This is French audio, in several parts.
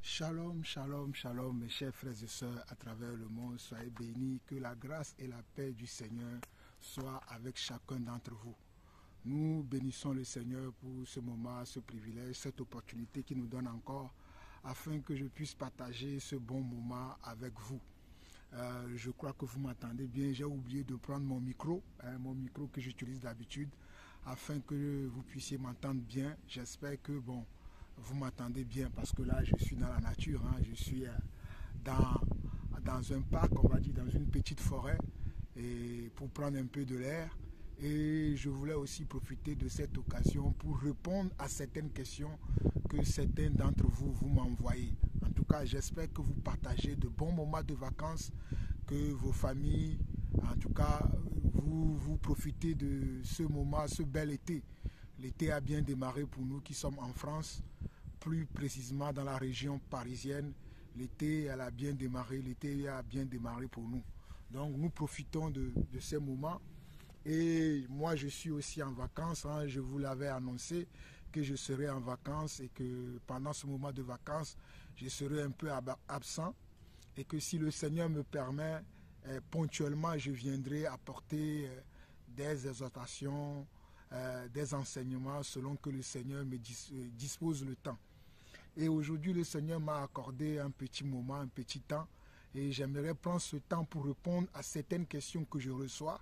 Shalom, shalom, shalom, mes chers frères et sœurs à travers le monde. Soyez bénis, que la grâce et la paix du Seigneur soient avec chacun d'entre vous. Nous bénissons le Seigneur pour ce moment, ce privilège, cette opportunité qu'il nous donne encore afin que je puisse partager ce bon moment avec vous. Je crois que vous m'entendez bien. J'ai oublié de prendre mon micro que j'utilise d'habitude, afin que vous puissiez m'entendre bien. J'espère que vous m'entendez bien parce que là, je suis dans la nature. Je suis dans un parc, on va dire, dans une petite forêt, et pour prendre un peu de l'air. Et je voulais aussi profiter de cette occasion pour répondre à certaines questions que certains d'entre vous m'envoyez. En tout cas, j'espère que vous partagez de bons moments de vacances, que vos familles, en tout cas, vous profitez de ce moment, ce bel été. L'été a bien démarré pour nous qui sommes en France, plus précisément dans la région parisienne. L'été a bien démarré pour nous. Donc nous profitons de ces moments. Et moi, je suis aussi en vacances. Je vous l'avais annoncé que je serai en vacances et que pendant ce moment de vacances, je serai un peu absent. Et que si le Seigneur me permet, ponctuellement, je viendrai apporter des exhortations, des enseignements selon que le Seigneur me dispose le temps. Et aujourd'hui, le Seigneur m'a accordé un petit moment, un petit temps. Et j'aimerais prendre ce temps pour répondre à certaines questions que je reçois.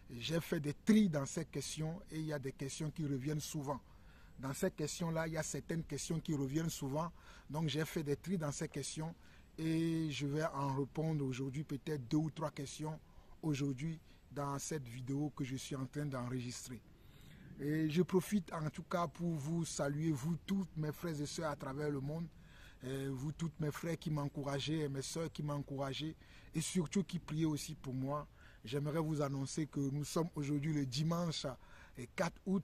J'ai fait des tris dans ces questions et il y a des questions qui reviennent souvent. Dans ces questions-là, il y a certaines questions qui reviennent souvent. Donc j'ai fait des tris dans ces questions et je vais en répondre aujourd'hui, peut-être 2 ou 3 questions aujourd'hui dans cette vidéo que je suis en train d'enregistrer. Et je profite en tout cas pour vous saluer, vous tous mes frères et sœurs à travers le monde. Vous tous mes frères qui m'encouragez et mes sœurs qui m'encouragez et surtout qui priez aussi pour moi. J'aimerais vous annoncer que nous sommes aujourd'hui le dimanche 4 août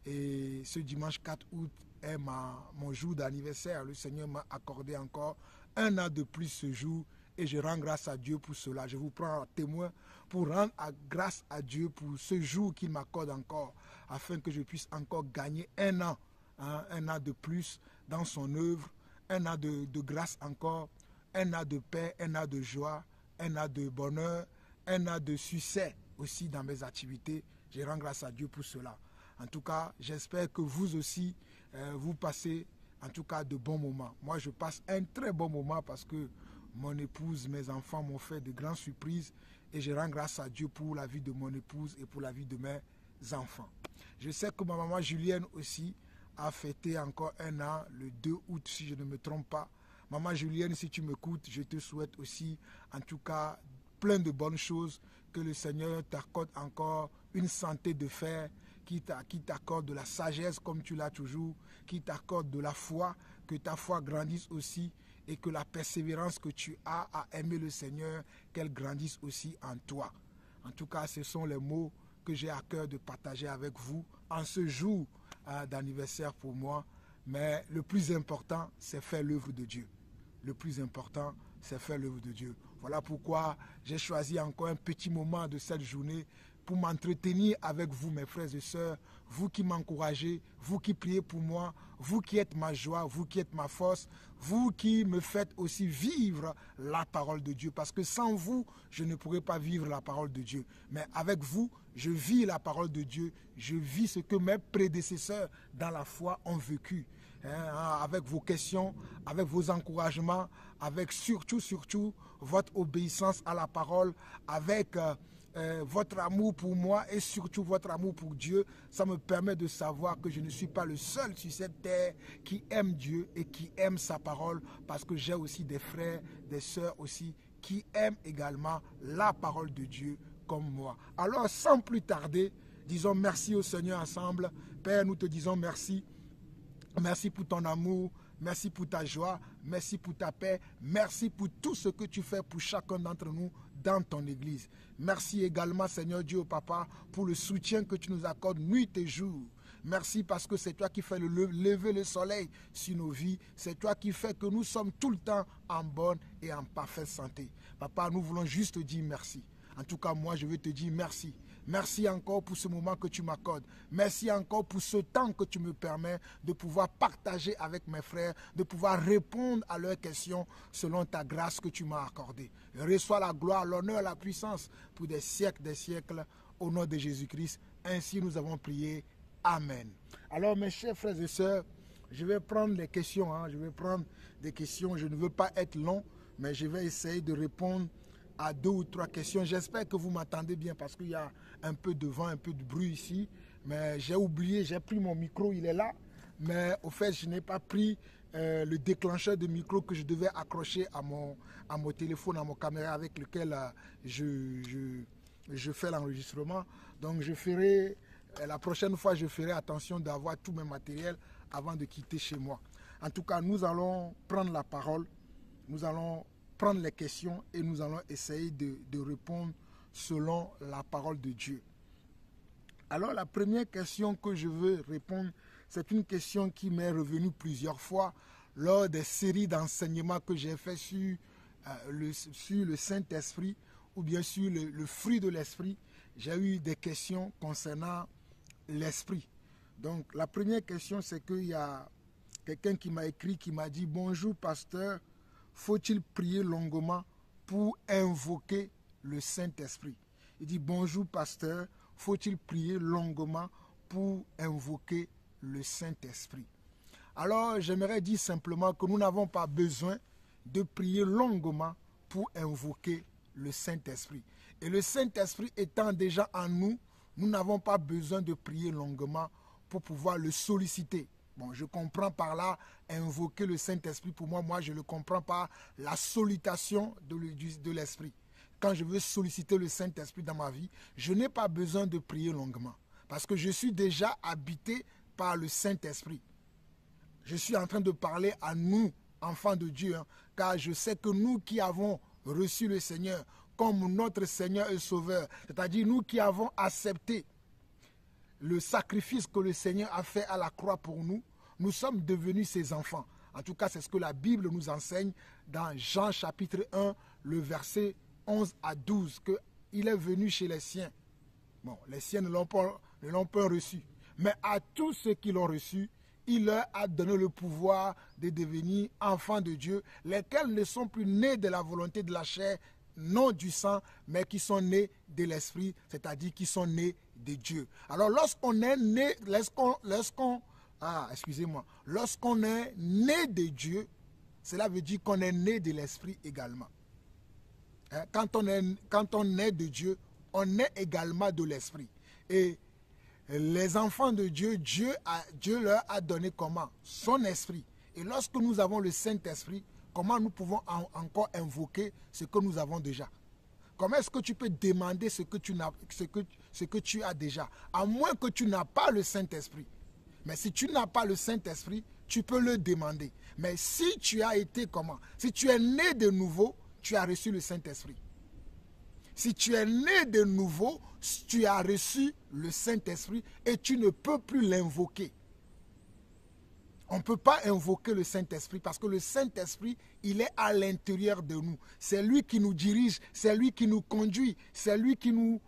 et ce dimanche 4 août est mon jour d'anniversaire. Le Seigneur m'a accordé encore 1 an de plus ce jour et je rends grâce à Dieu pour cela. Je vous prends en témoin pour rendre grâce à Dieu pour ce jour qu'il m'accorde encore afin que je puisse encore gagner 1 an, 1 an de plus dans son œuvre, 1 an de grâce encore, 1 an de paix, 1 an de joie, 1 an de bonheur, 1 an de succès aussi dans mes activités. Je rends grâce à Dieu pour cela. En tout cas, j'espère que vous aussi, vous passez en tout cas de bons moments. Moi, je passe un très bon moment parce que mon épouse, mes enfants m'ont fait de grandes surprises et je rends grâce à Dieu pour la vie de mon épouse et pour la vie de mes enfants. Je sais que ma maman Julienne aussi a fêté encore 1 an, le 2 août si je ne me trompe pas. Maman Julienne, si tu m'écoutes, je te souhaite aussi en tout cas plein de bonnes choses, que le Seigneur t'accorde encore une santé de fer, qui t'accorde de la sagesse comme tu l'as toujours, qui t'accorde de la foi, que ta foi grandisse aussi et que la persévérance que tu as à aimer le Seigneur, qu'elle grandisse aussi en toi. En tout cas, ce sont les mots que j'ai à cœur de partager avec vous en ce jour d'anniversaire pour moi. Mais le plus important, c'est faire l'œuvre de Dieu. Le plus important, c'est faire l'œuvre de Dieu. Voilà pourquoi j'ai choisi encore un petit moment de cette journée pour m'entretenir avec vous, mes frères et sœurs, vous qui m'encouragez, vous qui priez pour moi, vous qui êtes ma joie, vous qui êtes ma force, vous qui me faites aussi vivre la parole de Dieu. Parce que sans vous, je ne pourrais pas vivre la parole de Dieu. Mais avec vous, je vis la parole de Dieu, je vis ce que mes prédécesseurs dans la foi ont vécu. Avec vos questions, avec vos encouragements, avec surtout votre obéissance à la parole, avec votre amour pour moi et surtout votre amour pour Dieu, ça me permet de savoir que je ne suis pas le seul sur cette terre qui aime Dieu et qui aime sa parole, parce que j'ai aussi des frères, des sœurs aussi qui aiment également la parole de Dieu comme moi. Alors sans plus tarder, disons merci au Seigneur ensemble. Père, nous te disons merci. Merci pour ton amour, merci pour ta joie, merci pour ta paix, merci pour tout ce que tu fais pour chacun d'entre nous dans ton église. Merci également, Seigneur Dieu, Papa, pour le soutien que tu nous accordes nuit et jour. Merci parce que c'est toi qui fais lever le soleil sur nos vies. C'est toi qui fais que nous sommes tout le temps en bonne et en parfaite santé. Papa, nous voulons juste te dire merci. En tout cas, moi, je veux te dire merci. Merci encore pour ce moment que tu m'accordes. Merci encore pour ce temps que tu me permets de pouvoir partager avec mes frères, de pouvoir répondre à leurs questions selon ta grâce que tu m'as accordée. Reçois la gloire, l'honneur, la puissance pour des siècles, au nom de Jésus-Christ. Ainsi nous avons prié. Amen. Alors mes chers frères et sœurs, je vais prendre les questions. Je vais prendre des questions. Je ne veux pas être long, mais je vais essayer de répondre à 2 ou 3 questions. J'espère que vous m'entendez bien parce qu'il y a un peu de vent, un peu de bruit ici. Mais j'ai oublié, j'ai pris mon micro, il est là. Mais au fait, je n'ai pas pris le déclencheur de micro que je devais accrocher à mon téléphone, à mon caméra avec lequel je fais l'enregistrement. Donc je ferai, la prochaine fois, je ferai attention d'avoir tout mes matériels avant de quitter chez moi. En tout cas, nous allons prendre la parole, nous allons prendre les questions et nous allons essayer de répondre selon la parole de Dieu. Alors la première question que je veux répondre, c'est une question qui m'est revenue plusieurs fois lors des séries d'enseignements que j'ai fait sur le Saint-Esprit ou bien sur le fruit de l'Esprit. J'ai eu des questions concernant l'Esprit. Donc la première question, c'est qu'il y a quelqu'un qui m'a écrit, qui m'a dit « Bonjour pasteur, faut-il prier longuement pour invoquer le Saint-Esprit ?» Il dit « Bonjour pasteur, faut-il prier longuement pour invoquer le Saint-Esprit ?» Alors j'aimerais dire simplement que nous n'avons pas besoin de prier longuement pour invoquer le Saint-Esprit. Et le Saint-Esprit étant déjà en nous, nous n'avons pas besoin de prier longuement pour pouvoir le solliciter. Bon, je comprends par là invoquer le Saint-Esprit. Pour moi, je le comprends par la sollicitation de l'Esprit. Quand je veux solliciter le Saint-Esprit dans ma vie, je n'ai pas besoin de prier longuement. Parce que je suis déjà habité par le Saint-Esprit. Je suis en train de parler à nous, enfants de Dieu, car je sais que nous qui avons reçu le Seigneur comme notre Seigneur et Sauveur, c'est-à-dire nous qui avons accepté le sacrifice que le Seigneur a fait à la croix pour nous, nous sommes devenus ses enfants. En tout cas, c'est ce que la Bible nous enseigne dans Jean chapitre 1, le verset 11 à 12, qu'il est venu chez les siens. Bon, les siens ne l'ont pas reçu. Mais à tous ceux qui l'ont reçu, il leur a donné le pouvoir de devenir enfants de Dieu, lesquels ne sont plus nés de la volonté de la chair, non du sang, mais qui sont nés de l'esprit, c'est-à-dire qui sont nés de Dieu. Alors lorsqu'on est né, lorsqu'on est né de Dieu, cela veut dire qu'on est né de l'esprit également. Quand on est de Dieu, on est également de l'esprit. Et les enfants de Dieu, Dieu leur a donné comment? Son esprit. Et lorsque nous avons le Saint-Esprit, comment nous pouvons encore invoquer ce que nous avons déjà? Comment est-ce que tu peux demander ce que tu as déjà? À moins que tu n'as pas le Saint-Esprit. Mais si tu n'as pas le Saint-Esprit, tu peux le demander. Mais si tu as été comment? Si tu es né de nouveau, tu as reçu le Saint-Esprit. Si tu es né de nouveau, tu as reçu le Saint-Esprit et tu ne peux plus l'invoquer. On ne peut pas invoquer le Saint-Esprit parce que le Saint-Esprit, il est à l'intérieur de nous. C'est lui qui nous dirige, c'est lui qui nous conduit, c'est lui qui nous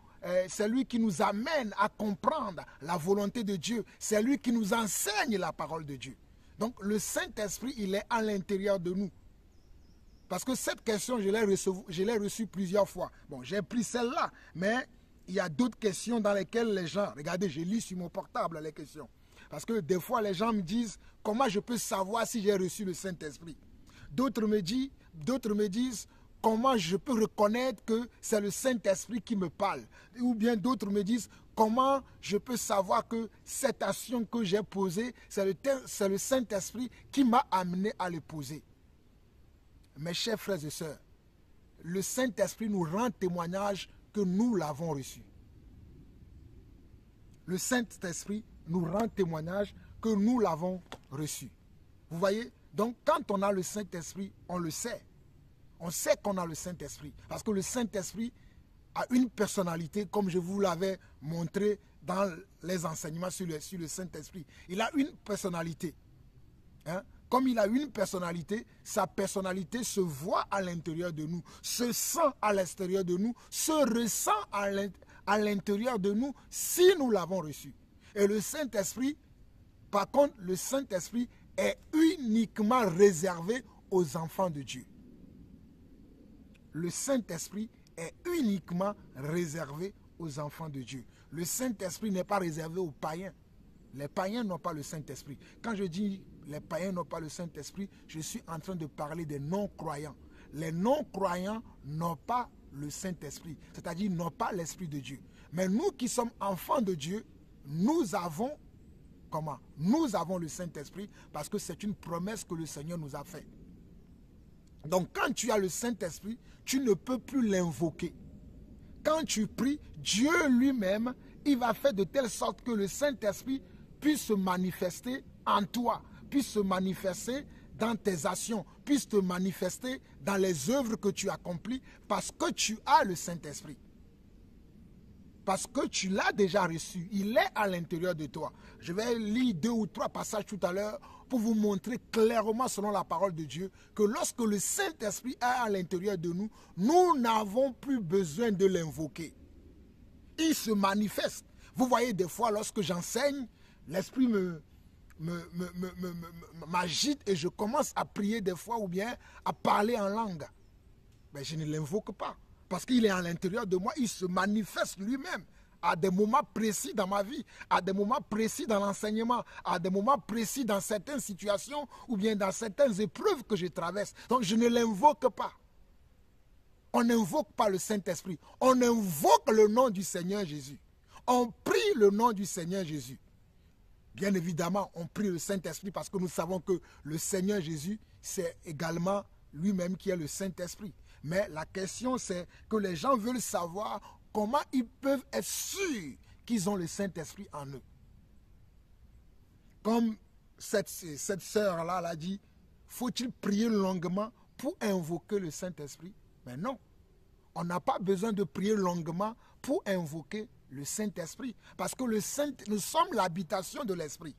amène à comprendre la volonté de Dieu. C'est lui qui nous enseigne la parole de Dieu. Donc le Saint-Esprit, il est à l'intérieur de nous. Parce que cette question, je l'ai reçue plusieurs fois. Bon, j'ai pris celle-là, mais il y a d'autres questions dans lesquelles les gens... Regardez, je lis sur mon portable les questions. Parce que des fois, les gens me disent, comment je peux savoir si j'ai reçu le Saint-Esprit? D'autres me disent, comment je peux reconnaître que c'est le Saint-Esprit qui me parle? Ou bien d'autres me disent, comment je peux savoir que cette action que j'ai posée, c'est le Saint-Esprit qui m'a amené à le poser? Mes chers frères et sœurs, le Saint-Esprit nous rend témoignage que nous l'avons reçu. Le Saint-Esprit nous rend témoignage que nous l'avons reçu. Vous voyez? Donc, quand on a le Saint-Esprit, on le sait. On sait qu'on a le Saint-Esprit. Parce que le Saint-Esprit a une personnalité, comme je vous l'avais montré dans les enseignements sur le Saint-Esprit. Il a une personnalité. Comme il a une personnalité, sa personnalité se voit à l'intérieur de nous, se sent à l'extérieur de nous, se ressent à l'intérieur de nous si nous l'avons reçu. Et le Saint-Esprit, par contre, le Saint-Esprit est uniquement réservé aux enfants de Dieu. Le Saint-Esprit est uniquement réservé aux enfants de Dieu. Le Saint-Esprit n'est pas réservé aux païens. Les païens n'ont pas le Saint-Esprit. Quand je dis les païens n'ont pas le Saint-Esprit, je suis en train de parler des non-croyants. Les non-croyants n'ont pas le Saint-Esprit, c'est-à-dire n'ont pas l'Esprit de Dieu. Mais nous qui sommes enfants de Dieu, nous avons, comment? Nous avons le Saint-Esprit parce que c'est une promesse que le Seigneur nous a faite. Donc quand tu as le Saint-Esprit, tu ne peux plus l'invoquer. Quand tu pries, Dieu lui-même, il va faire de telle sorte que le Saint-Esprit puisse se manifester en toi, puisse se manifester dans tes actions, puisse te manifester dans les œuvres que tu accomplis parce que tu as le Saint-Esprit. Parce que tu l'as déjà reçu, il est à l'intérieur de toi. Je vais lire 2 ou 3 passages tout à l'heure pour vous montrer clairement selon la parole de Dieu que lorsque le Saint-Esprit est à l'intérieur de nous, nous n'avons plus besoin de l'invoquer. Il se manifeste. Vous voyez des fois lorsque j'enseigne, l'Esprit m'agite et je commence à prier des fois ou bien à parler en langue. Mais je ne l'invoque pas. Parce qu'il est à l'intérieur de moi, il se manifeste lui-même à des moments précis dans ma vie, à des moments précis dans l'enseignement, à des moments précis dans certaines situations ou bien dans certaines épreuves que je traverse. Donc je ne l'invoque pas. On n'invoque pas le Saint-Esprit. On invoque le nom du Seigneur Jésus. On prie le nom du Seigneur Jésus. Bien évidemment, on prie le Saint-Esprit parce que nous savons que le Seigneur Jésus, c'est également lui-même qui est le Saint-Esprit. Mais la question, c'est que les gens veulent savoir comment ils peuvent être sûrs qu'ils ont le Saint-Esprit en eux. Comme cette sœur-là l'a dit, faut-il prier longuement pour invoquer le Saint-Esprit? Mais non, on n'a pas besoin de prier longuement pour invoquer le Saint-Esprit. Parce que nous sommes l'habitation de l'Esprit.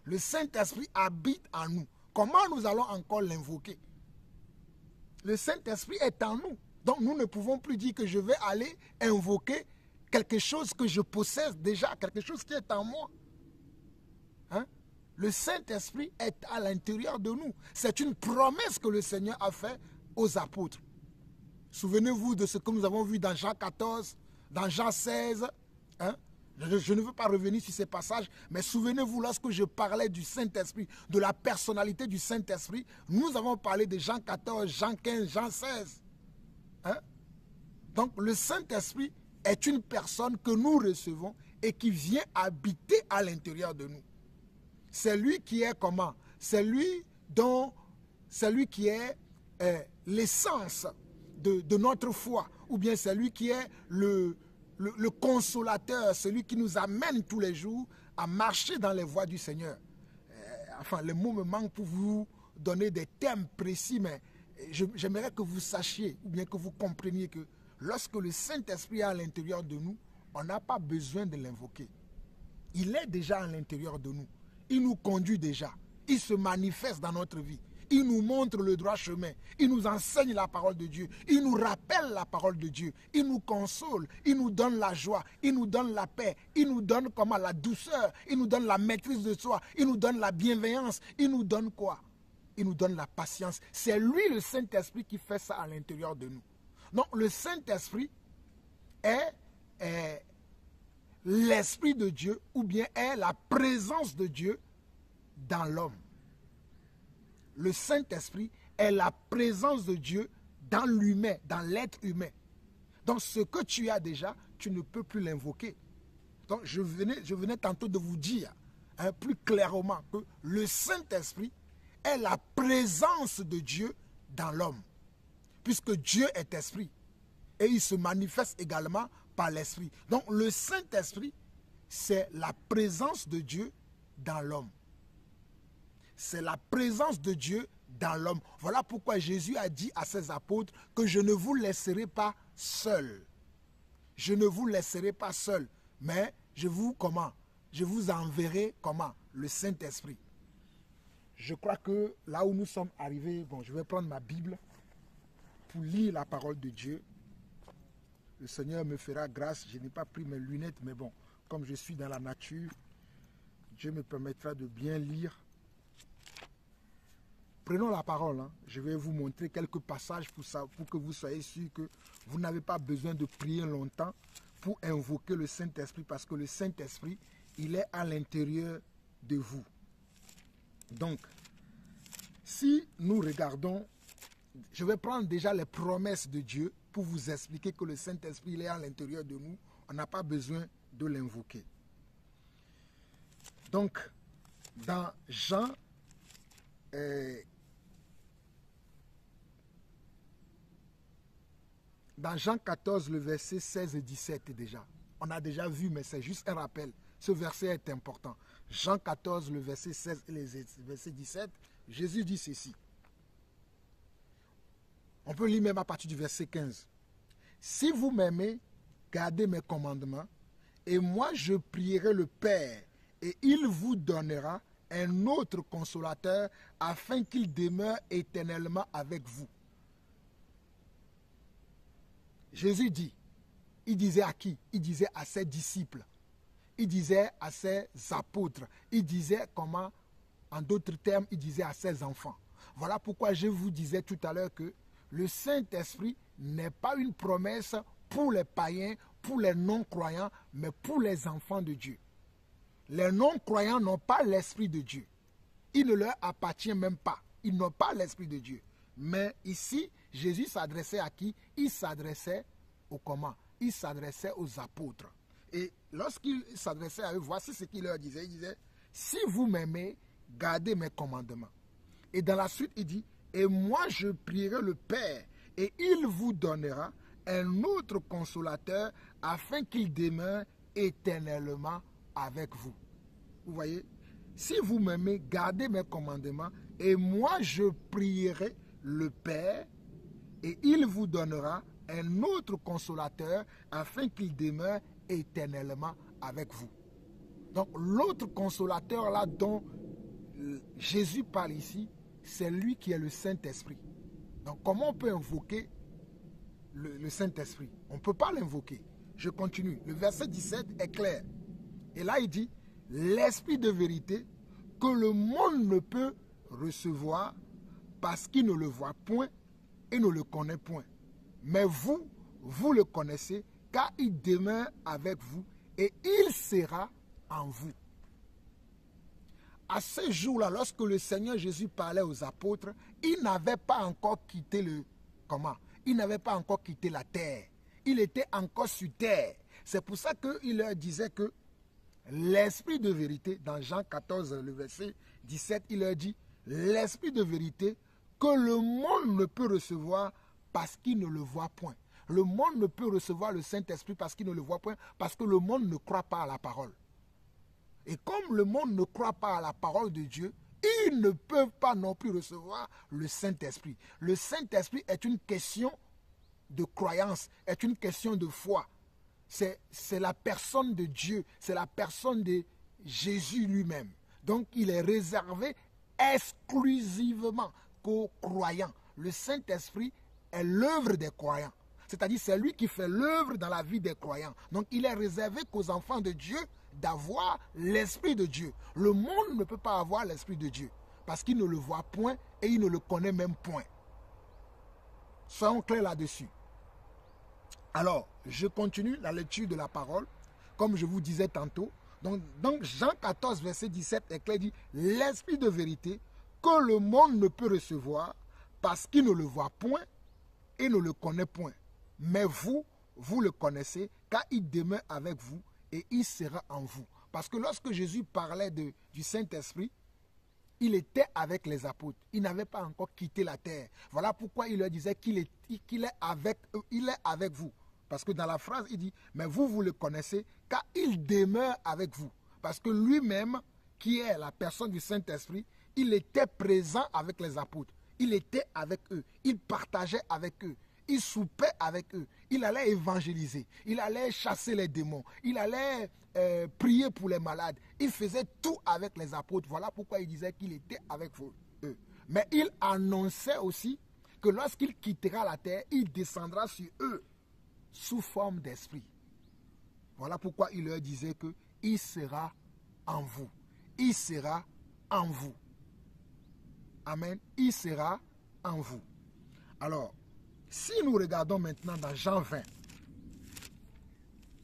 Le Saint-Esprit habite en nous. Comment nous allons encore l'invoquer? Le Saint-Esprit est en nous. Donc nous ne pouvons plus dire que je vais aller invoquer quelque chose que je possède déjà, quelque chose qui est en moi. Hein? Le Saint-Esprit est à l'intérieur de nous. C'est une promesse que le Seigneur a faite aux apôtres. Souvenez-vous de ce que nous avons vu dans Jean 14, dans Jean 16. Hein? Je ne veux pas revenir sur ces passages, mais souvenez-vous, lorsque je parlais du Saint-Esprit, de la personnalité du Saint-Esprit, nous avons parlé de Jean 14, Jean 15, Jean 16. Hein? Donc le Saint-Esprit est une personne que nous recevons et qui vient habiter à l'intérieur de nous. C'est lui qui est comment? C'est lui qui est l'essence de notre foi, ou bien c'est lui qui est le consolateur, celui qui nous amène tous les jours à marcher dans les voies du Seigneur. Enfin, les mots me manquent pour vous donner des termes précis, mais j'aimerais que vous sachiez, ou bien que vous compreniez que lorsque le Saint-Esprit est à l'intérieur de nous, on n'a pas besoin de l'invoquer. Il est déjà à l'intérieur de nous. Il nous conduit déjà. Il se manifeste dans notre vie. Il nous montre le droit chemin. Il nous enseigne la parole de Dieu. Il nous rappelle la parole de Dieu. Il nous console. Il nous donne la joie. Il nous donne la paix. Il nous donne comment? La douceur. Il nous donne la maîtrise de soi. Il nous donne la bienveillance. Il nous donne quoi? Il nous donne la patience. C'est lui, le Saint-Esprit, qui fait ça à l'intérieur de nous. Donc, le Saint-Esprit est l'Esprit de Dieu ou bien est la présence de Dieu dans l'homme. Le Saint-Esprit est la présence de Dieu dans l'humain, dans l'être humain. Donc ce que tu as déjà, tu ne peux plus l'invoquer. Donc je venais tantôt de vous dire plus clairement que le Saint-Esprit est la présence de Dieu dans l'homme. Puisque Dieu est esprit. Et il se manifeste également par l'esprit. Donc le Saint-Esprit, c'est la présence de Dieu dans l'homme. C'est la présence de Dieu dans l'homme. Voilà pourquoi Jésus a dit à ses apôtres que je ne vous laisserai pas seul. Je ne vous laisserai pas seul, mais je vous enverrai comment? Le Saint-Esprit. Je crois que là où nous sommes arrivés, bon, je vais prendre ma Bible pour lire la parole de Dieu. le Seigneur me fera grâce. Je n'ai pas pris mes lunettes, mais bon, comme je suis dans la nature, Dieu me permettra de bien lire. Prenons la parole. Je vais vous montrer quelques passages pour que vous soyez sûr que vous n'avez pas besoin de prier longtemps pour invoquer le Saint-Esprit, parce que le Saint-Esprit, il est à l'intérieur de vous. Donc, si nous regardons, je vais prendre déjà les promesses de Dieu pour vous expliquer que le Saint-Esprit, il est à l'intérieur de nous. On n'a pas besoin de l'invoquer. Donc, dans Jean 14, le verset 16 et 17 déjà. On a déjà vu, mais c'est juste un rappel. Ce verset est important. Jean 14, le verset 16 et le verset 17, Jésus dit ceci. On peut lire même à partir du verset 15. Si vous m'aimez, gardez mes commandements, et moi je prierai le Père, et il vous donnera un autre consolateur, afin qu'il demeure éternellement avec vous. Jésus dit, il disait à qui? Il disait à ses disciples, il disait à ses apôtres, il disait comment, en d'autres termes, il disait à ses enfants. Voilà pourquoi je vous disais tout à l'heure que le Saint-Esprit n'est pas une promesse pour les païens, pour les non-croyants, mais pour les enfants de Dieu. Les non-croyants n'ont pas l'Esprit de Dieu. Il ne leur appartient même pas. Ils n'ont pas l'Esprit de Dieu. Mais ici, Jésus s'adressait à qui? Il s'adressait aux comment? Il s'adressait aux apôtres. Et lorsqu'il s'adressait à eux, voici ce qu'il leur disait. Il disait, si vous m'aimez, gardez mes commandements. Et dans la suite, il dit, et moi je prierai le Père, et il vous donnera un autre consolateur, afin qu'il demeure éternellement avec vous. Vous voyez? Si vous m'aimez, gardez mes commandements, et moi je prierai le Père, et il vous donnera un autre consolateur, afin qu'il demeure éternellement avec vous. Donc l'autre consolateur là dont Jésus parle ici, c'est lui qui est le Saint-Esprit. Donc comment on peut invoquer le Saint-Esprit? On ne peut pas l'invoquer. Je continue. Le verset 17 est clair. Et là il dit, l'Esprit de vérité que le monde ne peut recevoir parce qu'il ne le voit point et ne le connaît point. Mais vous, vous le connaissez, car il demeure avec vous et il sera en vous. À ce jour-là, lorsque le Seigneur Jésus parlait aux apôtres, il n'avait pas encore quitté il n'avait pas encore quitté la terre. Il était encore sur terre. C'est pour ça qu'il leur disait que l'Esprit de vérité, dans Jean 14, le verset 17, il leur dit, l'Esprit de vérité que le monde ne peut recevoir parce qu'il ne le voit point. Le monde ne peut recevoir le Saint-Esprit parce qu'il ne le voit point, parce que le monde ne croit pas à la parole. Et comme le monde ne croit pas à la parole de Dieu, ils ne peuvent pas non plus recevoir le Saint-Esprit. Le Saint-Esprit est une question de croyance, est une question de foi. C'est la personne de Dieu, c'est la personne de Jésus lui-même. Donc il est réservé exclusivement qu'aux croyants. Le Saint-Esprit est l'œuvre des croyants. C'est-à-dire c'est lui qui fait l'œuvre dans la vie des croyants. Donc il est réservé qu'aux enfants de Dieu d'avoir l'Esprit de Dieu. Le monde ne peut pas avoir l'Esprit de Dieu parce qu'il ne le voit point et il ne le connaît même point. Soyons clairs là-dessus. Alors, je continue la lecture de la parole, comme je vous disais tantôt. Donc Jean 14, verset 17 est clair, dit, l'Esprit de vérité que le monde ne peut recevoir parce qu'il ne le voit point et ne le connaît point. Mais vous, vous le connaissez, car il demeure avec vous et il sera en vous. Parce que lorsque Jésus parlait du Saint-Esprit, il était avec les apôtres. Il n'avait pas encore quitté la terre. Voilà pourquoi il leur disait qu'il est avec eux, il est avec vous. Parce que dans la phrase, il dit, mais vous, vous le connaissez, car il demeure avec vous. Parce que lui-même, qui est la personne du Saint-Esprit, il était présent avec les apôtres. Il était avec eux. Il partageait avec eux. Il soupait avec eux. Il allait évangéliser. Il allait chasser les démons. Il allait prier pour les malades. Il faisait tout avec les apôtres. Voilà pourquoi il disait qu'il était avec eux. Mais il annonçait aussi que lorsqu'il quittera la terre, il descendra sur eux. sous forme d'esprit. Voilà pourquoi il leur disait que il sera en vous. Il sera en vous. Amen. Il sera en vous. Alors, si nous regardons maintenant dans Jean 20,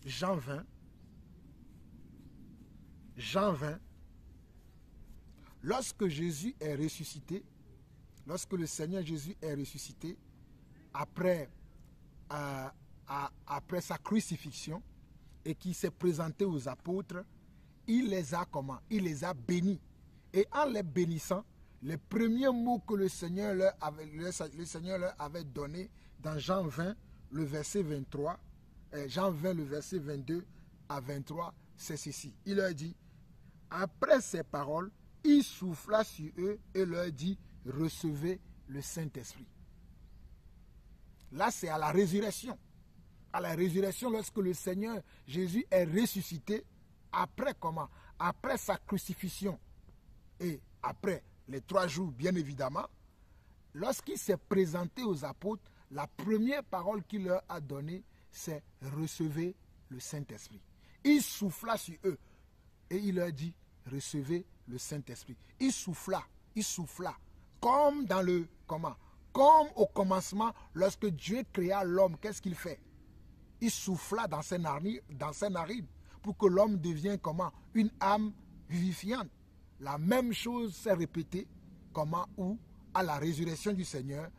Jean 20, lorsque Jésus est ressuscité, lorsque le Seigneur Jésus est ressuscité, après sa crucifixion, et qu'il s'est présenté aux apôtres, il les a comment? Il les a bénis. Et en les bénissant, les premiers mots que le Seigneur leur avait donnés dans Jean 20, le verset 23, Jean 20, le verset 22 à 23, c'est ceci. Il leur dit, après ces paroles, il souffla sur eux et leur dit, recevez le Saint-Esprit. Là, c'est à la résurrection. À la résurrection, lorsque le Seigneur Jésus est ressuscité, après comment? Après sa crucifixion et après les 3 jours, bien évidemment, lorsqu'il s'est présenté aux apôtres, la première parole qu'il leur a donnée, c'est « recevez le Saint-Esprit ». Il souffla sur eux et il leur dit « recevez le Saint-Esprit ». Il souffla, comme dans le comment? Comme au commencement, lorsque Dieu créa l'homme, qu'est-ce qu'il fait? Il souffla dans ses narines pour que l'homme devienne comment? Une âme vivifiante. La même chose s'est répétée comment? Où à la résurrection du Seigneur,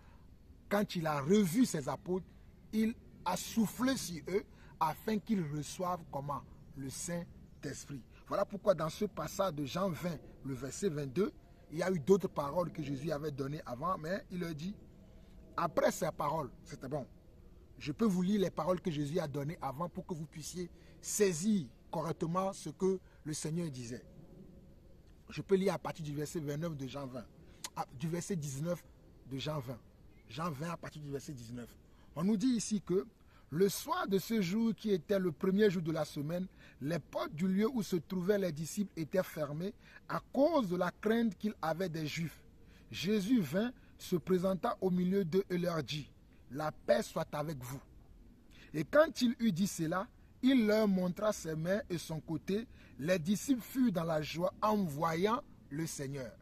quand il a revu ses apôtres, il a soufflé sur eux afin qu'ils reçoivent comment? Le Saint-Esprit. Voilà pourquoi dans ce passage de Jean 20, le verset 22, il y a eu d'autres paroles que Jésus avait données avant, mais il leur dit, après ces paroles, c'était bon. Je peux vous lire les paroles que Jésus a données avant pour que vous puissiez saisir correctement ce que le Seigneur disait. Je peux lire à partir du verset 29 de Jean 20, du verset 19 de Jean 20. Jean 20 à partir du verset 19. On nous dit ici que le soir de ce jour qui était le premier jour de la semaine, les portes du lieu où se trouvaient les disciples étaient fermées à cause de la crainte qu'ils avaient des Juifs. Jésus vint, se présenta au milieu d'eux et leur dit, « La paix soit avec vous. » Et quand il eut dit cela, il leur montra ses mains et son côté. Les disciples furent dans la joie en voyant le Seigneur.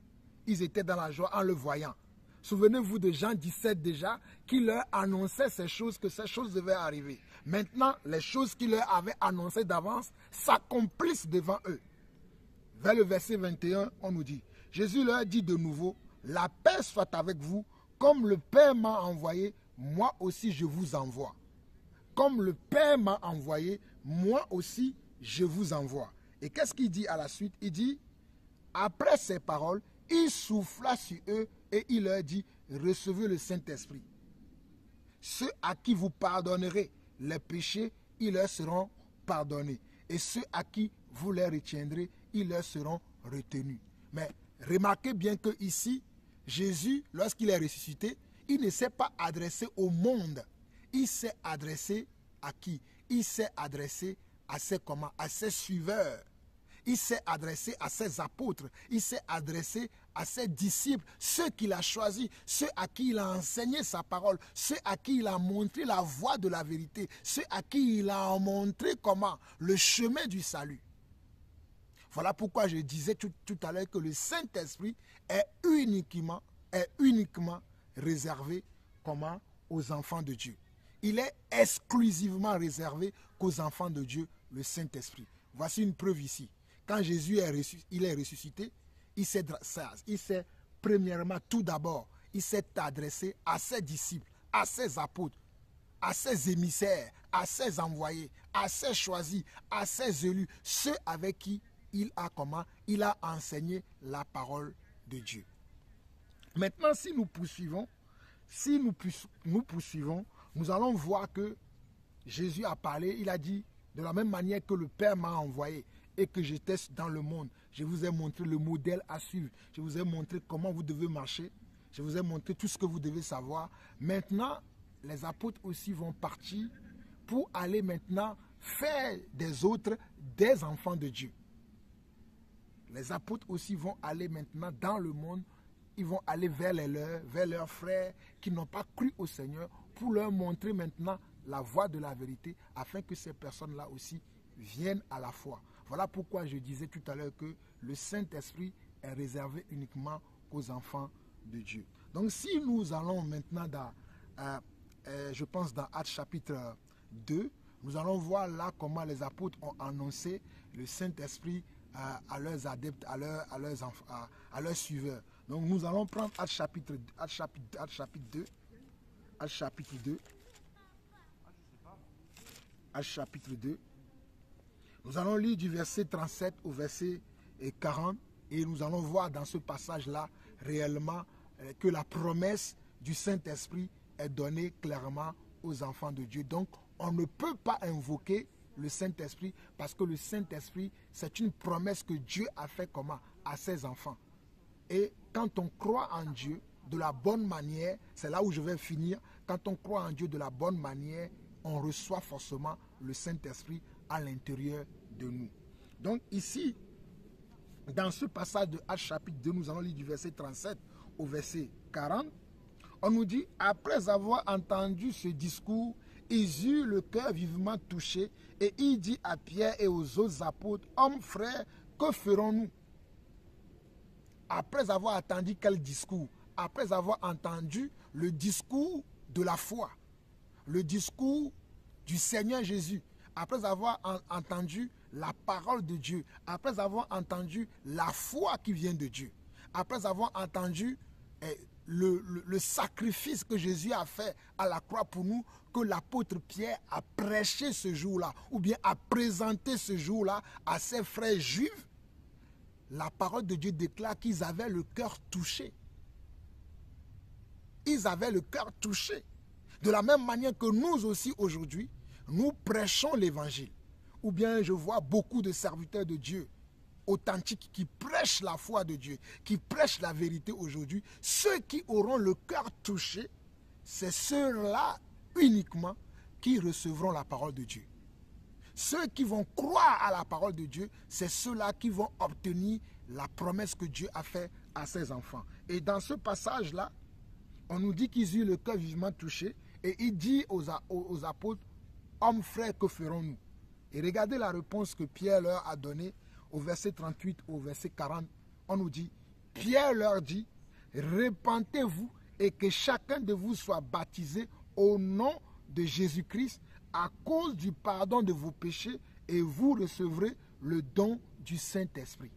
Ils étaient dans la joie en le voyant. Souvenez-vous de Jean 17 déjà, qui leur annonçait ces choses, que ces choses devaient arriver. Maintenant, les choses qu'il leur avait annoncées d'avance s'accomplissent devant eux. Vers le verset 21, on nous dit, Jésus leur dit de nouveau, « La paix soit avec vous, comme le Père m'a envoyé, moi aussi je vous envoie. Comme le Père m'a envoyé, moi aussi je vous envoie. » Et qu'est-ce qu'il dit à la suite? Il dit, après ces paroles, il souffla sur eux et il leur dit, recevez le Saint-Esprit. Ceux à qui vous pardonnerez les péchés, ils leur seront pardonnés. Et ceux à qui vous les retiendrez, ils leur seront retenus. Mais remarquez bien que ici, Jésus, lorsqu'il est ressuscité, il ne s'est pas adressé au monde. Il s'est adressé à qui? Il s'est adressé à ses comment? À ses suiveurs. Il s'est adressé à ses apôtres. Il s'est adressé à ses disciples, ceux qu'il a choisis, ceux à qui il a enseigné sa parole, ceux à qui il a montré la voie de la vérité, ceux à qui il a montré comment? Le chemin du salut. Voilà pourquoi je disais tout à l'heure que le Saint-Esprit est uniquement réservé comment? Aux enfants de Dieu. Il est exclusivement réservé qu'aux enfants de Dieu, le Saint-Esprit. Voici une preuve ici. Quand Jésus est ressuscité, il s'est premièrement, tout d'abord, il s'est adressé à ses disciples, à ses apôtres, à ses émissaires, à ses envoyés, à ses choisis, à ses élus, ceux avec qui il a enseigné la parole de Dieu. Maintenant, si nous poursuivons, nous allons voir que Jésus a parlé, il a dit, de la même manière que le Père m'a envoyé et que j'étais dans le monde, je vous ai montré le modèle à suivre, je vous ai montré comment vous devez marcher, je vous ai montré tout ce que vous devez savoir. Maintenant, les apôtres aussi vont partir pour aller maintenant faire des autres des enfants de Dieu. Les apôtres aussi vont aller maintenant dans le monde, ils vont aller vers les leurs, vers leurs frères qui n'ont pas cru au Seigneur pour leur montrer maintenant la voie de la vérité, afin que ces personnes-là aussi viennent à la foi. Voilà pourquoi je disais tout à l'heure que le Saint-Esprit est réservé uniquement aux enfants de Dieu. Donc si nous allons maintenant dans, je pense dans Actes chapitre 2, nous allons voir là comment les apôtres ont annoncé le Saint-Esprit à leurs adeptes, à leurs suiveurs. Donc nous allons prendre Actes chapitre 2. Actes chapitre 2. Actes chapitre 2. Nous allons lire du verset 37 au verset 40 et nous allons voir dans ce passage-là réellement que la promesse du Saint-Esprit est donnée clairement aux enfants de Dieu. Donc, on ne peut pas invoquer le Saint-Esprit parce que le Saint-Esprit, c'est une promesse que Dieu a fait comment? À ses enfants. Et quand on croit en Dieu de la bonne manière, c'est là où je vais finir, quand on croit en Dieu de la bonne manière, on reçoit forcément le Saint-Esprit à l'intérieur de nous. Donc ici, dans ce passage de Actes chapitre 2, nous allons lire du verset 37 au verset 40. On nous dit, après avoir entendu ce discours, ils eurent le cœur vivement touché et il dit à Pierre et aux autres apôtres, hommes frères, que ferons-nous? Après avoir entendu quel discours? Après avoir entendu le discours de la foi, le discours du Seigneur Jésus, après avoir entendu la parole de Dieu, après avoir entendu la foi qui vient de Dieu, après avoir entendu le sacrifice que Jésus a fait à la croix pour nous, que l'apôtre Pierre a prêché ce jour-là, ou bien a présenté ce jour-là à ses frères juifs, la parole de Dieu déclare qu'ils avaient le cœur touché. Ils avaient le cœur touché. De la même manière que nous aussi aujourd'hui, nous prêchons l'évangile. Ou bien je vois beaucoup de serviteurs de Dieu authentiques qui prêchent la foi de Dieu, qui prêchent la vérité aujourd'hui. Ceux qui auront le cœur touché, c'est ceux-là uniquement qui recevront la parole de Dieu. Ceux qui vont croire à la parole de Dieu, c'est ceux-là qui vont obtenir la promesse que Dieu a faite à ses enfants. Et dans ce passage-là, on nous dit qu'ils eurent le cœur vivement touché et il dit aux apôtres, hommes frères, que ferons-nous? Et regardez la réponse que Pierre leur a donnée au verset 38 au verset 40. On nous dit, Pierre leur dit, repentez-vous et que chacun de vous soit baptisé au nom de Jésus-Christ à cause du pardon de vos péchés et vous recevrez le don du Saint-Esprit.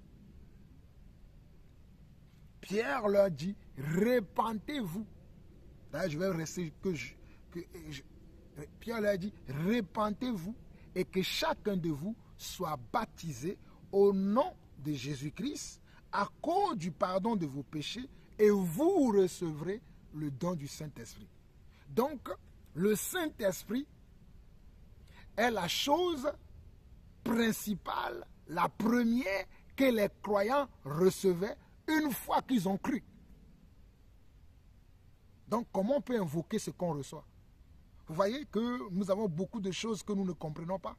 Pierre leur dit, repentez-vous. D'ailleurs, je vais rester Pierre leur dit, repentez-vous et que chacun de vous soit baptisé au nom de Jésus-Christ à cause du pardon de vos péchés et vous recevrez le don du Saint-Esprit. Donc, le Saint-Esprit est la chose principale, la première que les croyants recevaient une fois qu'ils ont cru. Donc, comment on peut invoquer ce qu'on reçoit? Vous voyez que nous avons beaucoup de choses que nous ne comprenons pas.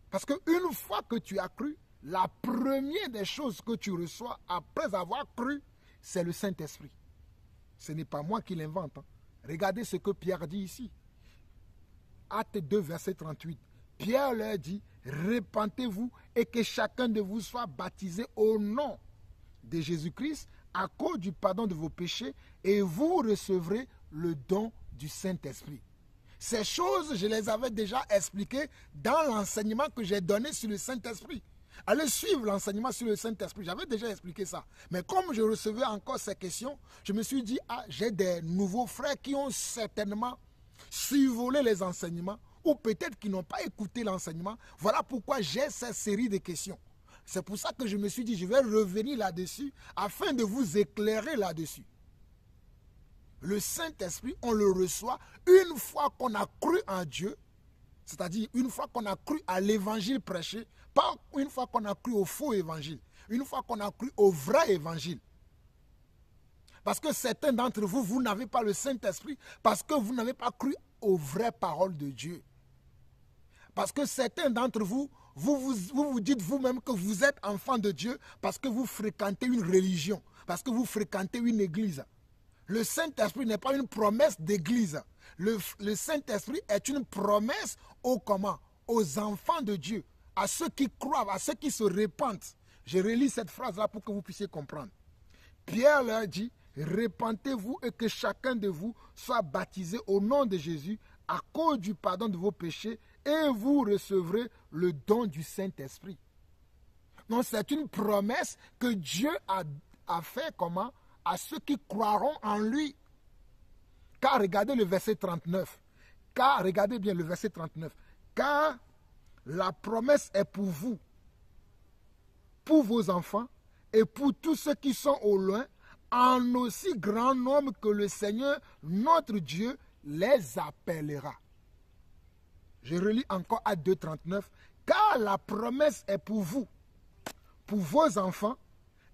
Parce qu'une fois que tu as cru, la première des choses que tu reçois après avoir cru, c'est le Saint-Esprit. Ce n'est pas moi qui l'invente. Regardez ce que Pierre dit ici. Acte 2, verset 38. Pierre leur dit, repentez-vous et que chacun de vous soit baptisé au nom de Jésus-Christ à cause du pardon de vos péchés et vous recevrez le don du Saint-Esprit. Ces choses, je les avais déjà expliquées dans l'enseignement que j'ai donné sur le Saint-Esprit. Allez suivre l'enseignement sur le Saint-Esprit. J'avais déjà expliqué ça. Mais comme je recevais encore ces questions, je me suis dit, j'ai des nouveaux frères qui ont certainement survolé les enseignements ou peut-être qui n'ont pas écouté l'enseignement. Voilà pourquoi j'ai cette série de questions. C'est pour ça que je me suis dit, je vais revenir là-dessus afin de vous éclairer là-dessus. Le Saint-Esprit, on le reçoit une fois qu'on a cru en Dieu, c'est-à-dire une fois qu'on a cru à l'évangile prêché, pas une fois qu'on a cru au faux évangile, une fois qu'on a cru au vrai évangile. Parce que certains d'entre vous, vous n'avez pas le Saint-Esprit parce que vous n'avez pas cru aux vraies paroles de Dieu. Parce que certains d'entre vous, vous dites vous-même que vous êtes enfant de Dieu parce que vous fréquentez une religion, parce que vous fréquentez une église. Le Saint-Esprit n'est pas une promesse d'église. Le Saint-Esprit est une promesse aux comment? Aux enfants de Dieu, à ceux qui croient, à ceux qui se répandent. Je relis cette phrase-là pour que vous puissiez comprendre. Pierre leur dit, répentez-vous et que chacun de vous soit baptisé au nom de Jésus à cause du pardon de vos péchés et vous recevrez le don du Saint-Esprit. Donc c'est une promesse que Dieu a fait comment? À ceux qui croiront en lui. Car regardez le verset 39. Car, regardez bien le verset 39. Car la promesse est pour vous, pour vos enfants et pour tous ceux qui sont au loin, en aussi grand nombre que le Seigneur, notre Dieu, les appellera. Je relis encore à 2,39. Car la promesse est pour vous, pour vos enfants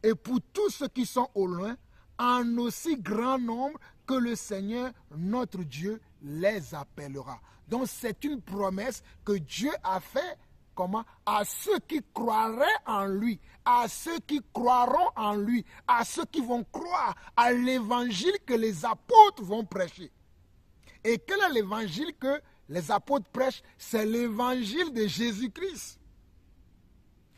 et pour tous ceux qui sont au loin, en aussi grand nombre que le Seigneur, notre Dieu, les appellera. Donc c'est une promesse que Dieu a fait comment? À ceux qui croiraient en lui, à ceux qui croiront en lui, à ceux qui vont croire à l'évangile que les apôtres vont prêcher. Et quel est l'évangile que les apôtres prêchent? C'est l'évangile de Jésus-Christ.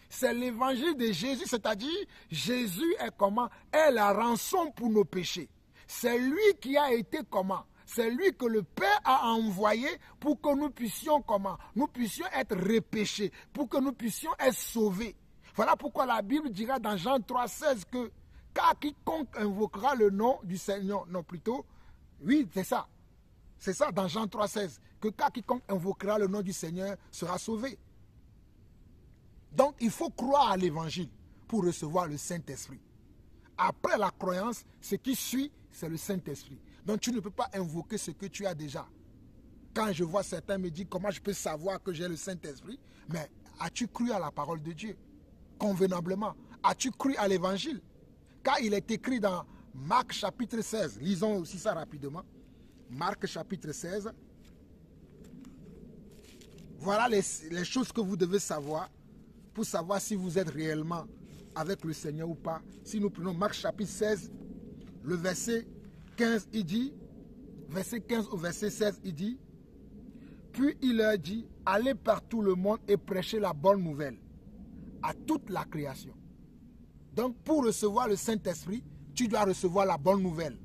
C'est l'évangile de Jésus, c'est-à-dire Jésus est comment? Est la rançon pour nos péchés. C'est lui qui a été comment? C'est lui que le Père a envoyé pour que nous puissions comment? Nous puissions être repêchés, pour que nous puissions être sauvés. Voilà pourquoi la Bible dira dans Jean 3,16 que car quiconque invoquera le nom du Seigneur, non plutôt, oui c'est ça. C'est ça dans Jean 3,16, que car quiconque invoquera le nom du Seigneur sera sauvé. Donc il faut croire à l'évangile pour recevoir le Saint-Esprit. Après la croyance, ce qui suit, c'est le Saint-Esprit. Donc tu ne peux pas invoquer ce que tu as déjà. Quand je vois certains me dire comment je peux savoir que j'ai le Saint-Esprit, mais as-tu cru à la parole de Dieu convenablement? As-tu cru à l'évangile? Car il est écrit dans Marc chapitre 16, lisons aussi ça rapidement. Marc chapitre 16. Voilà les choses que vous devez savoir pour savoir si vous êtes réellement avec le Seigneur ou pas. Si nous prenons Marc chapitre 16, le verset 15, il dit, verset 15 au verset 16, il dit, puis il leur dit, allez par tout le monde et prêchez la bonne nouvelle à toute la création. Donc pour recevoir le Saint-Esprit, tu dois recevoir la bonne nouvelle.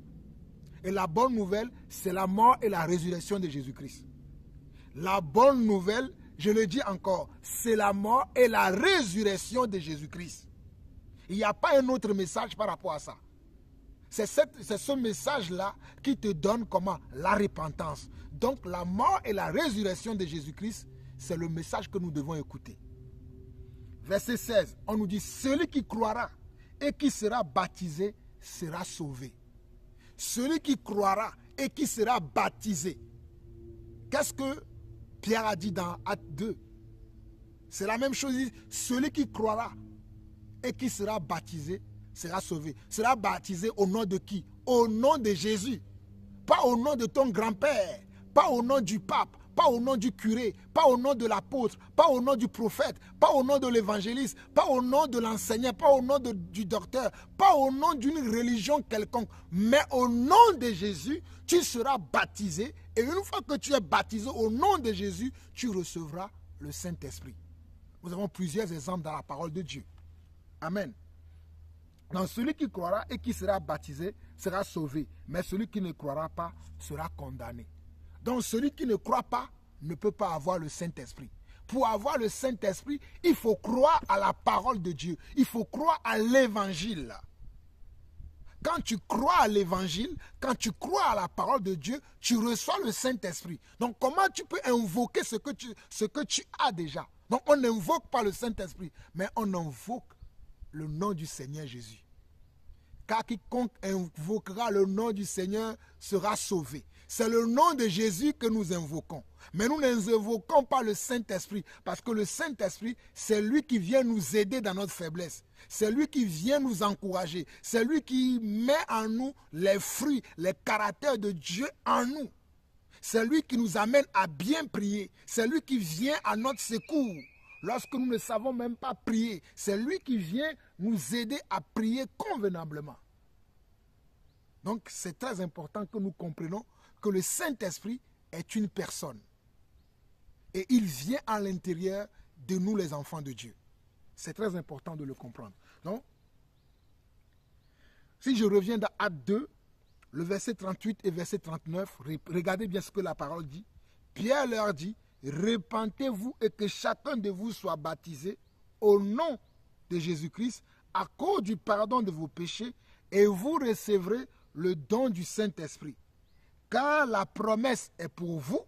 Et la bonne nouvelle, c'est la mort et la résurrection de Jésus-Christ. La bonne nouvelle, je le dis encore, c'est la mort et la résurrection de Jésus-Christ. Il n'y a pas un autre message par rapport à ça. C'est ce message-là qui te donne comment? La repentance. Donc la mort et la résurrection de Jésus-Christ, c'est le message que nous devons écouter. Verset 16, on nous dit, celui qui croira et qui sera baptisé sera sauvé. Celui qui croira et qui sera baptisé. Qu'est-ce que Pierre a dit dans Acte 2? C'est la même chose. Celui qui croira et qui sera baptisé sera sauvé. Sera baptisé au nom de qui? Au nom de Jésus. Pas au nom de ton grand-père. Pas au nom du pape. Pas au nom du curé. Pas au nom de l'apôtre. Pas au nom du prophète. Pas au nom de l'évangéliste. Pas au nom de l'enseignant. Pas au nom du docteur. Pas au nom d'une religion quelconque. Mais au nom de Jésus, tu seras baptisé. Et une fois que tu es baptisé au nom de Jésus, tu recevras le Saint-Esprit. Nous avons plusieurs exemples dans la parole de Dieu. Amen. Donc celui qui croira et qui sera baptisé sera sauvé. Mais celui qui ne croira pas sera condamné. Donc celui qui ne croit pas ne peut pas avoir le Saint-Esprit. Pour avoir le Saint-Esprit, il faut croire à la parole de Dieu. Il faut croire à l'évangile. Quand tu crois à l'évangile, quand tu crois à la parole de Dieu, tu reçois le Saint-Esprit. Donc comment tu peux invoquer ce que tu as déjà? Donc on n'invoque pas le Saint-Esprit, mais on invoque le nom du Seigneur Jésus. Car quiconque invoquera le nom du Seigneur sera sauvé. C'est le nom de Jésus que nous invoquons. Mais nous n'invoquons pas le Saint-Esprit, parce que le Saint-Esprit, c'est lui qui vient nous aider dans notre faiblesse. C'est lui qui vient nous encourager. C'est lui qui met en nous les fruits, les caractères de Dieu en nous. C'est lui qui nous amène à bien prier. C'est lui qui vient à notre secours. Lorsque nous ne savons même pas prier, c'est lui qui vient nous aider à prier convenablement. Donc c'est très important que nous comprenions que le Saint-Esprit est une personne. Et il vient à l'intérieur de nous les enfants de Dieu. C'est très important de le comprendre. Donc, si je reviens dans Actes 2, le verset 38 et verset 39, regardez bien ce que la parole dit. Pierre leur dit, repentez-vous et que chacun de vous soit baptisé au nom de Jésus-Christ à cause du pardon de vos péchés et vous recevrez le don du Saint-Esprit. Car la promesse est pour vous,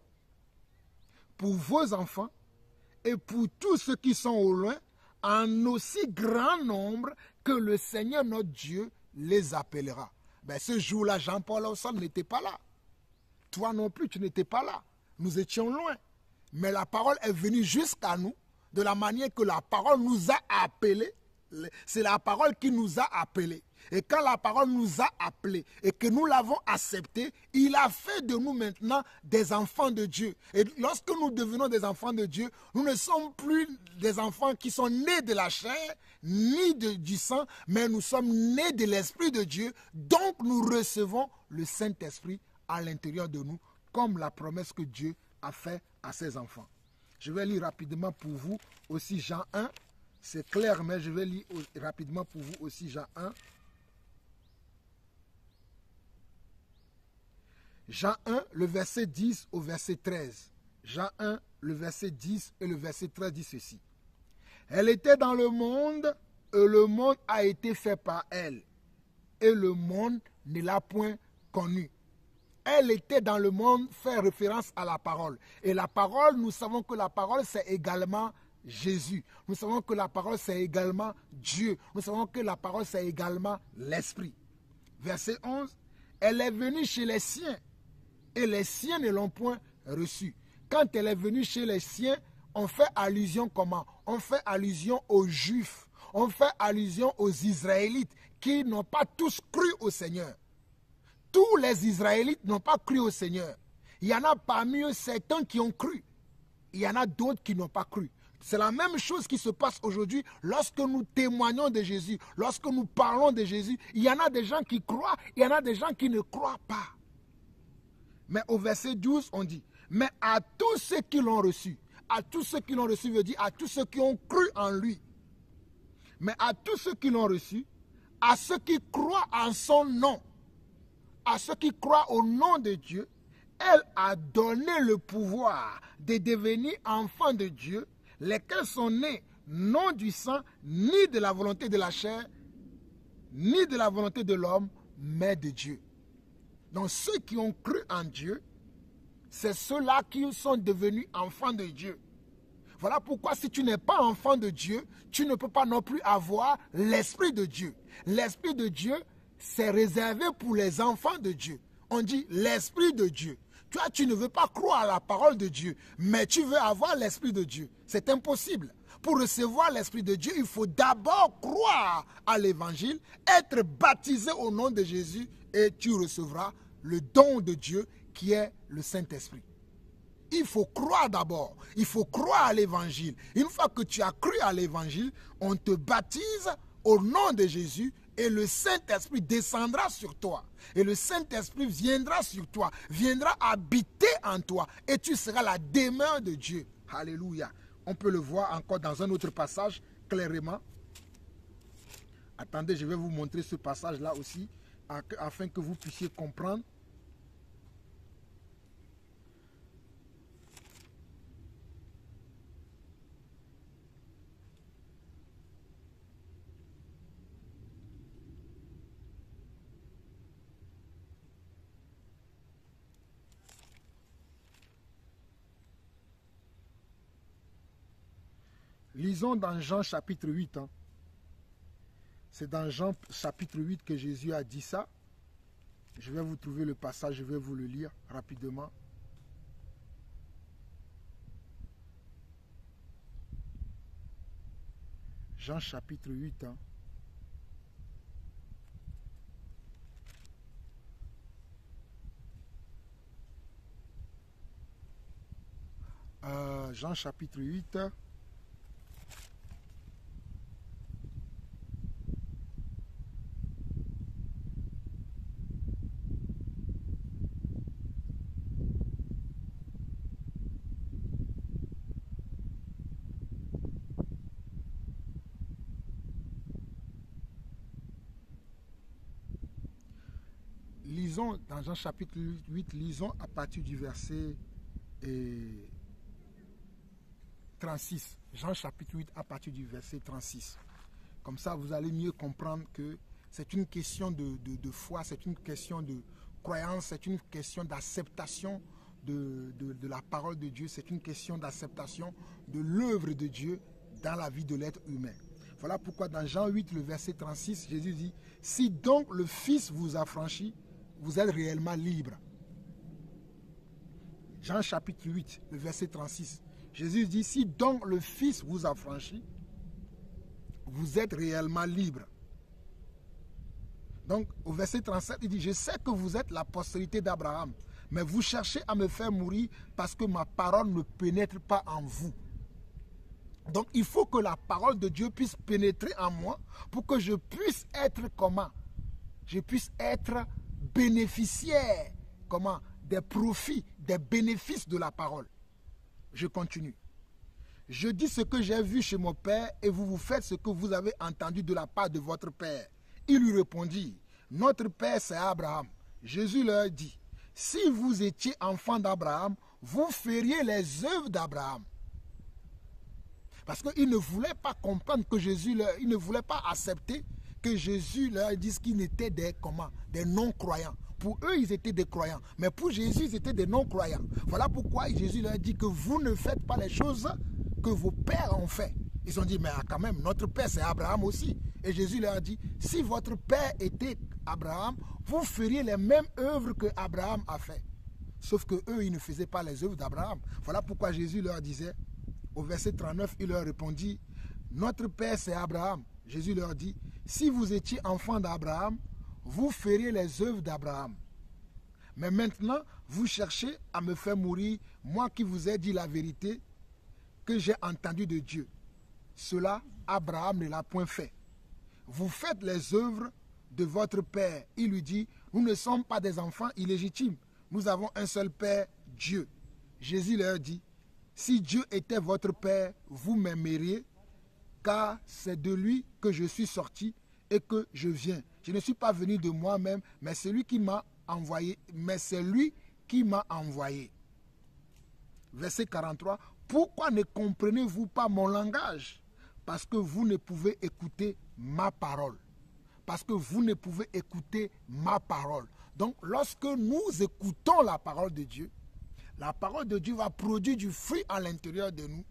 pour vos enfants et pour tous ceux qui sont au loin, en aussi grand nombre que le Seigneur notre Dieu les appellera. Ben, ce jour-là, Jean-Paul Ausson n'était pas là. Toi non plus, tu n'étais pas là. Nous étions loin. Mais la parole est venue jusqu'à nous de la manière que la parole nous a appelés. C'est la parole qui nous a appelés. Et quand la parole nous a appelés et que nous l'avons accepté, il a fait de nous maintenant des enfants de Dieu. Et lorsque nous devenons des enfants de Dieu, nous ne sommes plus des enfants qui sont nés de la chair, ni du sang, mais nous sommes nés de l'Esprit de Dieu. Donc nous recevons le Saint-Esprit à l'intérieur de nous, comme la promesse que Dieu a faite à ses enfants. Je vais lire rapidement pour vous aussi Jean 1. C'est clair, mais je vais lire rapidement pour vous aussi Jean 1. Jean 1, le verset 10 au verset 13. Jean 1, le verset 10 et le verset 13 dit ceci. Elle était dans le monde et le monde a été fait par elle. Et le monde ne l'a point connue. Elle était dans le monde, fait référence à la parole. Et la parole, nous savons que la parole, c'est également Jésus. Nous savons que la parole, c'est également Dieu. Nous savons que la parole, c'est également l'Esprit. Verset 11. Elle est venue chez les siens et les siens ne l'ont point reçue. Quand elle est venue chez les siens, on fait allusion comment? On fait allusion aux Juifs. On fait allusion aux Israélites qui n'ont pas tous cru au Seigneur. Tous les Israélites n'ont pas cru au Seigneur. Il y en a parmi eux certains qui ont cru. Il y en a d'autres qui n'ont pas cru. C'est la même chose qui se passe aujourd'hui lorsque nous témoignons de Jésus, lorsque nous parlons de Jésus. Il y en a des gens qui croient, il y en a des gens qui ne croient pas. Mais au verset 12, on dit, mais à tous ceux qui l'ont reçu, à tous ceux qui l'ont reçu veut dire à tous ceux qui ont cru en lui. Mais à tous ceux qui l'ont reçu, à ceux qui croient en son nom, à ceux qui croient au nom de Dieu, elle a donné le pouvoir de devenir enfants de Dieu, lesquels sont nés non du sang, ni de la volonté de la chair, ni de la volonté de l'homme, mais de Dieu. Donc ceux qui ont cru en Dieu, c'est ceux-là qui sont devenus enfants de Dieu. Voilà pourquoi si tu n'es pas enfant de Dieu, tu ne peux pas non plus avoir l'Esprit de Dieu. L'Esprit de Dieu, c'est réservé pour les enfants de Dieu. On dit l'Esprit de Dieu. Toi, tu ne veux pas croire à la parole de Dieu, mais tu veux avoir l'Esprit de Dieu. C'est impossible. Pour recevoir l'Esprit de Dieu, il faut d'abord croire à l'Évangile, être baptisé au nom de Jésus et tu recevras le don de Dieu qui est le Saint-Esprit. Il faut croire d'abord. Il faut croire à l'Évangile. Une fois que tu as cru à l'Évangile, on te baptise au nom de Jésus et le Saint-Esprit descendra sur toi. Et le Saint-Esprit viendra sur toi, viendra habiter en toi et tu seras la demeure de Dieu. Alléluia. On peut le voir encore dans un autre passage clairement. Attendez, je vais vous montrer ce passage-là aussi afin que vous puissiez comprendre. Lisons dans Jean chapitre 8. C'est dans Jean chapitre 8 que Jésus a dit ça. Je vais vous trouver le passage, je vais vous le lire rapidement. Jean chapitre 8. Jean chapitre 8. lisons dans Jean chapitre 8, lisons à partir du verset 36. Jean chapitre 8 à partir du verset 36. Comme ça, vous allez mieux comprendre que c'est une question de foi, c'est une question de croyance, c'est une question d'acceptation de la parole de Dieu, c'est une question d'acceptation de l'œuvre de Dieu dans la vie de l'être humain. Voilà pourquoi dans Jean 8, le verset 36, Jésus dit, « Si donc le Fils vous affranchit, vous êtes réellement libre. » Jean chapitre 8, le verset 36, Jésus dit, « Si donc le Fils vous affranchit, vous êtes réellement libre. » Donc, au verset 37, il dit, « Je sais que vous êtes la postérité d'Abraham, mais vous cherchez à me faire mourir parce que ma parole ne pénètre pas en vous. » Donc, il faut que la parole de Dieu puisse pénétrer en moi pour que je puisse être comment? Je puisse être bénéficiaire, comment? Des profits, des bénéfices de la parole. Je continue. Je dis ce que j'ai vu chez mon père et vous faites ce que vous avez entendu de la part de votre père. Il lui répondit, notre père c'est Abraham. Jésus leur dit, si vous étiez enfant d'Abraham, vous feriez les œuvres d'Abraham. Parce qu'il ne voulait pas comprendre que Jésus leur, il ne voulait pas accepter que Jésus leur dise qu'ils étaient des non-croyants. Pour eux, ils étaient des croyants. Mais pour Jésus, ils étaient des non-croyants. Voilà pourquoi Jésus leur dit que vous ne faites pas les choses que vos pères ont fait. Ils ont dit, mais quand même, notre père, c'est Abraham aussi. Et Jésus leur a dit, si votre père était Abraham, vous feriez les mêmes œuvres que Abraham a fait. Sauf que eux, ils ne faisaient pas les œuvres d'Abraham. Voilà pourquoi Jésus leur disait, au verset 39, il leur répondit, notre père, c'est Abraham. Jésus leur dit, si vous étiez enfant d'Abraham, vous feriez les œuvres d'Abraham. Mais maintenant, vous cherchez à me faire mourir, moi qui vous ai dit la vérité que j'ai entendue de Dieu. Cela, Abraham ne l'a point fait. Vous faites les œuvres de votre père. Il lui dit, nous ne sommes pas des enfants illégitimes. Nous avons un seul père, Dieu. Jésus leur dit, si Dieu était votre père, vous m'aimeriez, car c'est de lui que je suis sorti et que je viens. Je ne suis pas venu de moi-même, mais c'est lui qui m'a envoyé. Verset 43. Pourquoi ne comprenez-vous pas mon langage? Parce que vous ne pouvez écouter ma parole. Parce que vous ne pouvez écouter ma parole. Donc, lorsque nous écoutons la parole de Dieu, la parole de Dieu va produire du fruit à l'intérieur de nous.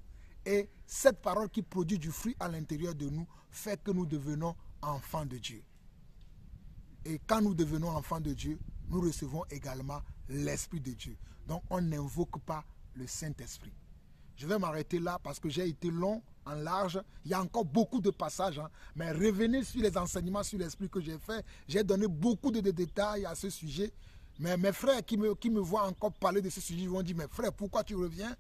Et cette parole qui produit du fruit à l'intérieur de nous fait que nous devenons enfants de Dieu. Et quand nous devenons enfants de Dieu, nous recevons également l'Esprit de Dieu. Donc, on n'invoque pas le Saint-Esprit. Je vais m'arrêter là parce que j'ai été long, en large. Il y a encore beaucoup de passages. Mais revenez sur les enseignements sur l'Esprit que j'ai fait. J'ai donné beaucoup de détails à ce sujet. Mais mes frères qui me voient encore parler de ce sujet, ils vont dire, mais frère, pourquoi tu reviens?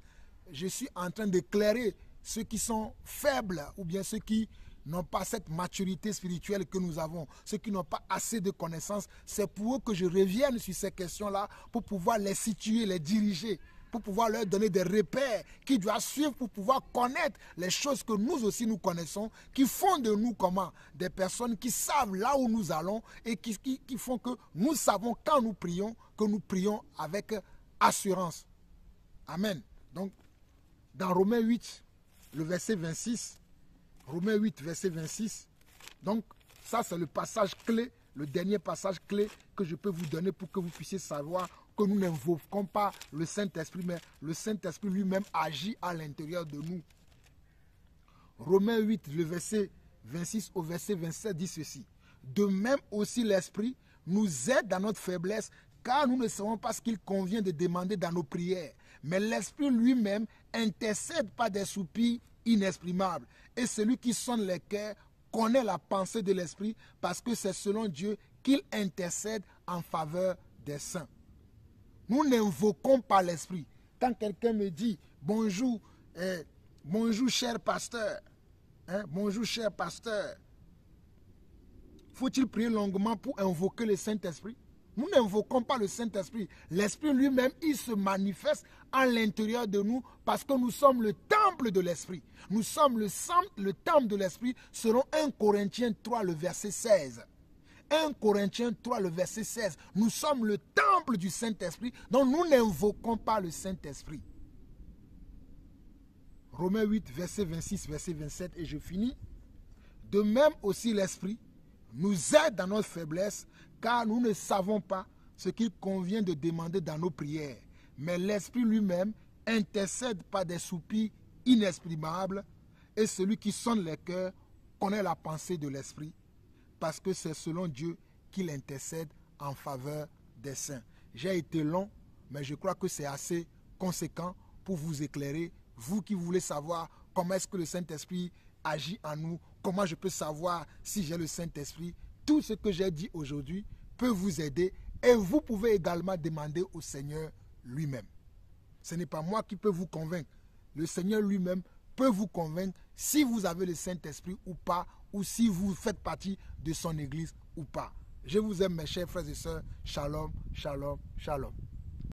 Je suis en train d'éclairer ceux qui sont faibles ou bien ceux qui n'ont pas cette maturité spirituelle que nous avons, ceux qui n'ont pas assez de connaissances. C'est pour eux que je revienne sur ces questions-là pour pouvoir les situer, les diriger, pour pouvoir leur donner des repères qu'ils doivent suivre pour pouvoir connaître les choses que nous aussi nous connaissons, qui font de nous comment? Des personnes qui savent là où nous allons et qui font que nous savons quand nous prions, que nous prions avec assurance. Amen. Donc, dans Romains 8, le verset 26, Romains 8, verset 26, donc ça c'est le passage clé, le dernier passage clé que je peux vous donner pour que vous puissiez savoir que nous n'invoquons pas le Saint-Esprit, mais le Saint-Esprit lui-même agit à l'intérieur de nous. Romains 8, le verset 26 au verset 27 dit ceci. De même aussi l'Esprit nous aide dans notre faiblesse, car nous ne savons pas ce qu'il convient de demander dans nos prières. Mais l'Esprit lui-même intercède par des soupirs inexprimables. Et celui qui sonde les cœurs connaît la pensée de l'Esprit, parce que c'est selon Dieu qu'il intercède en faveur des saints. Nous n'invoquons pas l'Esprit. Quand quelqu'un me dit bonjour, bonjour cher pasteur, bonjour cher pasteur, faut-il prier longuement pour invoquer le Saint-Esprit? Nous n'invoquons pas le Saint-Esprit. L'Esprit lui-même, il se manifeste à l'intérieur de nous parce que nous sommes le temple de l'Esprit. Nous sommes le temple de l'Esprit selon 1 Corinthiens 3, le verset 16. 1 Corinthiens 3, le verset 16. Nous sommes le temple du Saint-Esprit, donc nous n'invoquons pas le Saint-Esprit. Romains 8, verset 26, verset 27, et je finis. De même aussi l'Esprit nous aide dans notre faiblesse, car nous ne savons pas ce qu'il convient de demander dans nos prières. Mais l'Esprit lui-même intercède par des soupirs inexprimables, et celui qui sonde les cœurs connaît la pensée de l'Esprit, parce que c'est selon Dieu qu'il intercède en faveur des saints. J'ai été long, mais je crois que c'est assez conséquent pour vous éclairer, vous qui voulez savoir comment est-ce que le Saint-Esprit agit en nous, comment je peux savoir si j'ai le Saint-Esprit. Tout ce que j'ai dit aujourd'hui peut vous aider et vous pouvez également demander au Seigneur lui-même. Ce n'est pas moi qui peux vous convaincre. Le Seigneur lui-même peut vous convaincre si vous avez le Saint-Esprit ou pas, ou si vous faites partie de son église ou pas. Je vous aime mes chers frères et sœurs. Shalom, shalom, shalom.